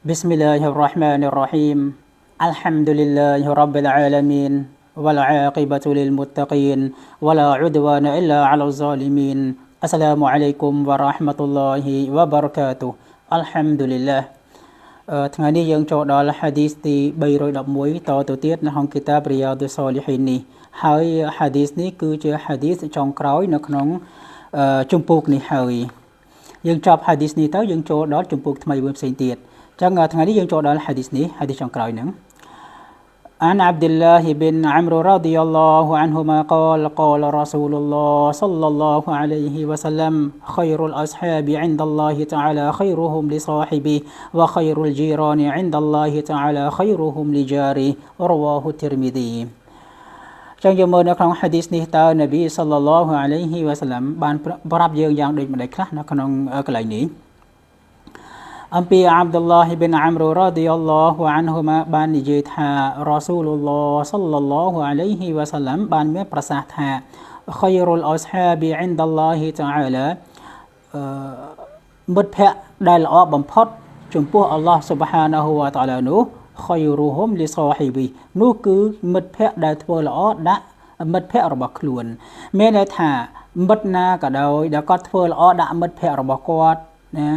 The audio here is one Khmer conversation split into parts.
بسم الله الرحمن الرحيم الحمد لله رب العالمين والعاقبة للمتقين ولا عدوان إلا على الظالمين السلام عليكم ورحمة الله وبركاته الحمد لله ថ្ងៃនេះយើងចូលដល់ hadith ទី311 តទៅទៀតនៅក្នុងគីតាប Riyadus Salihin នេះហើយ hadith នេះគឺជា hadith ចុងក្រោយនៅក្នុងជំពូកនេះហើយយើងចប់ hadith នេះទៅយើងចូលដល់ជំពូកថ្មីមួយផ្សេងទៀតចឹងថ្ងៃនេះយើងចូលដល់ hadith នេះ hadith ចុងក្រោយហ្នឹង عن عبد الله بن عمرو رضي الله عنهما قال قال رسول الله صلى الله عليه وسلم خير الأصحاب عند الله تعالى خيرهم لصاحبه وخير الجيران عند الله تعالى خيرهم لجاره رواه الترمذي ចឹងយើងមើលនៅក្នុង hadith នេះតើនប៊ីសល្លឡោះអាឡៃហ៊ីវ៉ាសឡាំបានប្រាប់យើងយ៉ាងដូចម្តេចខ្លះនៅក្នុងកន្លែងនេះ អំពី Abdullah ibn Amr radiyallahu anhuma បាននិយាយថា Rasulullah sallallahu alayhi wa sallam បានមានប្រសាសន៍ថា Khayrul ashabi 'inda Allah ta'ala មិត្តភក្តិដែលល្អបំផុតចំពោះ Allah subhanahu wa ta'ala នោះ Khayruhum li sahibi នោះគឺមិត្តភក្តិដែលធ្វើល្អដាក់មិត្តភក្តិរបស់ខ្លួនមានន័យថាមិត្តណាក៏ដោយដែលគាត់ធ្វើល្អដាក់មិត្តភក្តិរបស់គាត់ណា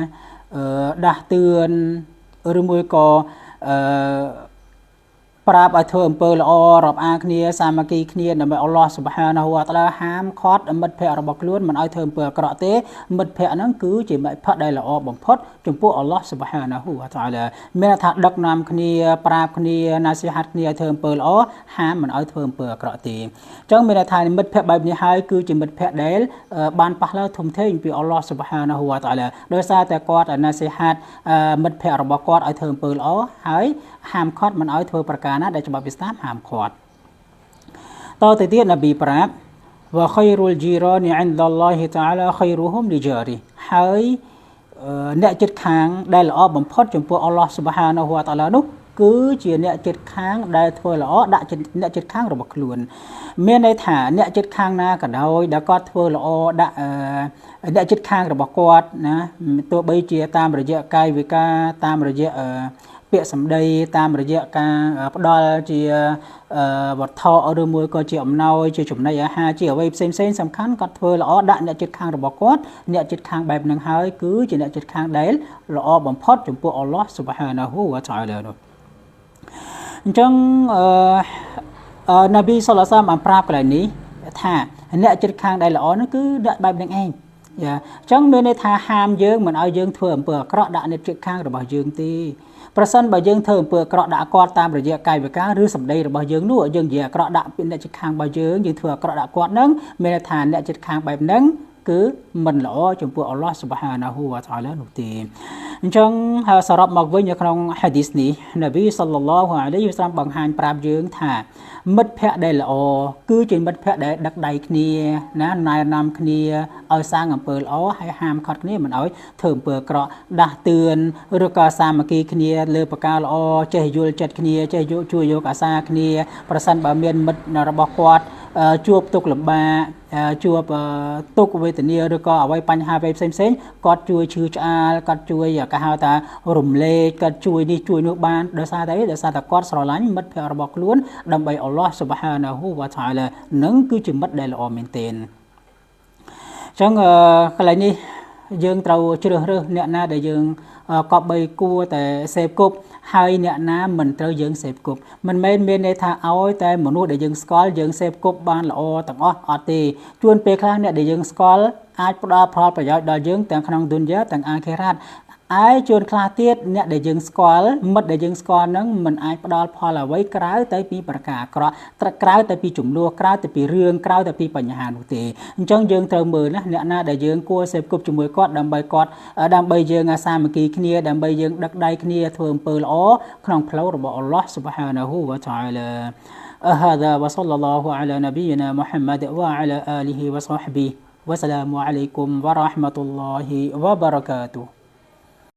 ដាស់តឿនឬមួយក៏ប្រាប់ឲ្យធ្វើអំពើល្អរាប់អានគ្នាសាមគ្គីគ្នាដើម្បីអល់ឡោះស៊ុបហានាហ៊ូវតាឡាហាមឃាត់មិត្តភក្តិរបស់ខ្លួនមិនឲ្យធ្វើអំពើអាក្រក់ទេមិត្តភក្តិហ្នឹងគឺជាមិត្តភក្តិដែលល្អបំផុតចំពោះអល់ឡោះស៊ុបហានាហ៊ូវតាឡាមានថាដឹកនាំគ្នាប្រាប់គ្នាណាស៊ីហាត់គ្នាឲ្យធ្វើអំពើល្អហាមមិនឲ្យធ្វើអំពើអាក្រក់ទេអញ្ចឹងមានថាមិត្តភក្តិបែបនេះហើយគឺជាមិត្តភក្តិដែលបានប៉ះលើធំធេងពីអល់ឡោះស៊ុបហានាហ៊ូវតាឡាដោយសារតែគាត់ណាស៊ីហាត់មិត្តភក្តិរបស់គាត់ឲ្យធ្វើអំពើល្អហើយហាមឃាត់មិនឲ្យធ្វើប្រការណាដែលច្បាប់ឥស្លាមហាមឃាត់តទៅទៀតនប៊ីប្រាប់វ៉ាខៃរុលជីរ៉ានី عند الله تعالى خيرهم لجاره ហើយអ្នកជិតខាងដែលល្អបំផុតចំពោះអល់ឡោះស៊ុបហានាហ៊ូវតាឡានោះគឺជាអ្នកជិតខាងដែលធ្វើល្អដាក់អ្នកជិតខាងរបស់ខ្លួនមានន័យថាអ្នកជិតខាងណាក៏ដោយដែលគាត់ធ្វើល្អដាក់អ្នកជិតខាងរបស់គាត់ណាទោះបីជាតាមរយៈកាយវិការតាមរយៈពាក្យសម្ដីតាមរយៈការផ្ដល់ជាវត្ថុឬមួយក៏ជាអំណោយជាចំណីអាហារជាអ្វីផ្សេងៗសំខាន់គាត់ធ្វើល្អដាក់អ្នកជិតខាងរបស់គាត់អ្នកជិតខាងបែបហ្នឹងហើយគឺជាអ្នកជិតខាងដែលល្អបំផុតចំពោះអល់ឡោះស៊ុបហានាហ៊ូវតាអាឡានោះអញ្ចឹងនប៊ីសល្លឡោះអាឡៃហ៊ីវ៉ាសល្លាមបានប្រាប់កន្លែងនេះថាអ្នកជិតខាងដែលល្អនោះគឺដាក់បែបហ្នឹងឯងយ៉ាអញ្ចឹងមានន័យថាហាមយើងមិនឲ្យយើងធ្វើអំពើអាក្រក់ដាក់អ្នកជិតខាងរបស់យើងទេប្រសិនបើយើងធ្វើអំពើអាក្រក់ដាក់គាត់តាមរយៈកាយវិការឬសម្ដីរបស់យើងនោះយើងនិយាយអាក្រក់ដាក់អ្នកជិតខាងរបស់យើងធ្វើអាក្រក់ដាក់គាត់នឹងមានន័យថាអ្នកជិតខាងបែបហ្នឹងគឺមិនល្អចំពោះអល់ឡោះស៊ុបហានាហ៊ូវតាអាឡានោះទេអញ្ចឹងសរុបមកវិញនៅក្នុង hadith នេះនប៊ីសល្លឡោះអាឡៃហ៊ីវ៉ាសល្លាមបង្ហាញប្រាប់យើងថាមិត្តភក្តិដែលល្អគឺជាមិត្តភក្តិដែលដឹកដៃគ្នាណាណែនាំគ្នាឲ្យសាងអំពើល្អហើយហាមឃាត់គ្នាមិនឲ្យធ្វើអំពើអាក្រក់ដាស់តឿនឬក៏សាមគ្គីគ្នាលើប្រការល្អចេះយល់ចិត្តគ្នាចេះជួយយកអាសាគ្នាប្រសិនបើមានមិត្តរបស់គាត់ជួបទុក្ខលំបាកជួបទុក្ខវេទនាឬក៏អ្វីបញ្ហាផ្សេងៗគាត់ជួយឈឺឆ្អាលគាត់ជួយគេហៅថារំលែកគាត់ជួយនេះជួយនោះបានដោយសារតែគាត់ស្រឡាញ់មិត្តភក្តិរបស់ខ្លួនដើម្បីអល់ឡោះស៊ុបហានាហ៊ូវតាអាឡានឹងគឺជាមិត្តដែលល្អមែនទែនអញ្ចឹងកន្លែងនេះយើងត្រូវជ្រើសរើសអ្នកណាដែលយើងក៏បីគួរតែសេពគប់ហើយអ្នកណាមិនត្រូវយើងសេពគប់មិនមែនមានន័យថាឲ្យតែមនុស្សដែលយើងស្គាល់យើងសេពគប់បានល្អទាំងអស់អត់ទេជួនពេលខ្លះអ្នកដែលយើងស្គាល់អាចផ្ដល់ផលប្រយោជន៍ដល់យើងទាំងក្នុងឌុនយ៉ាទាំងអាខិរ៉ាតជួនខ្លះទៀតអ្នកដែលយើងស្គាល់មិត្តដែលយើងស្គាល់នឹងមិនអាចផ្ដល់ផលអ្វីក្រៅតែពីប្រការអាក្រក់ក្រៅតែពីចំនួនក្រៅតែពីរឿងក្រៅតែពីបញ្ហានោះទេអញ្ចឹងយើងត្រូវមើលណាអ្នកណាដែលយើងគួរសេពគប់ជាមួយគាត់ដើម្បីយើងសាមគ្គីគ្នាដើម្បីយើងដឹកដៃគ្នាធ្វើអំពើល្អក្នុងផ្លូវរបស់អល់ឡោះស៊ុបហានាហ៊ូវតាអាឡាهذا وصلى الله على نبينا محمد وعلى آله وصحبه والسلام عليكم ورحمة الله وبركاته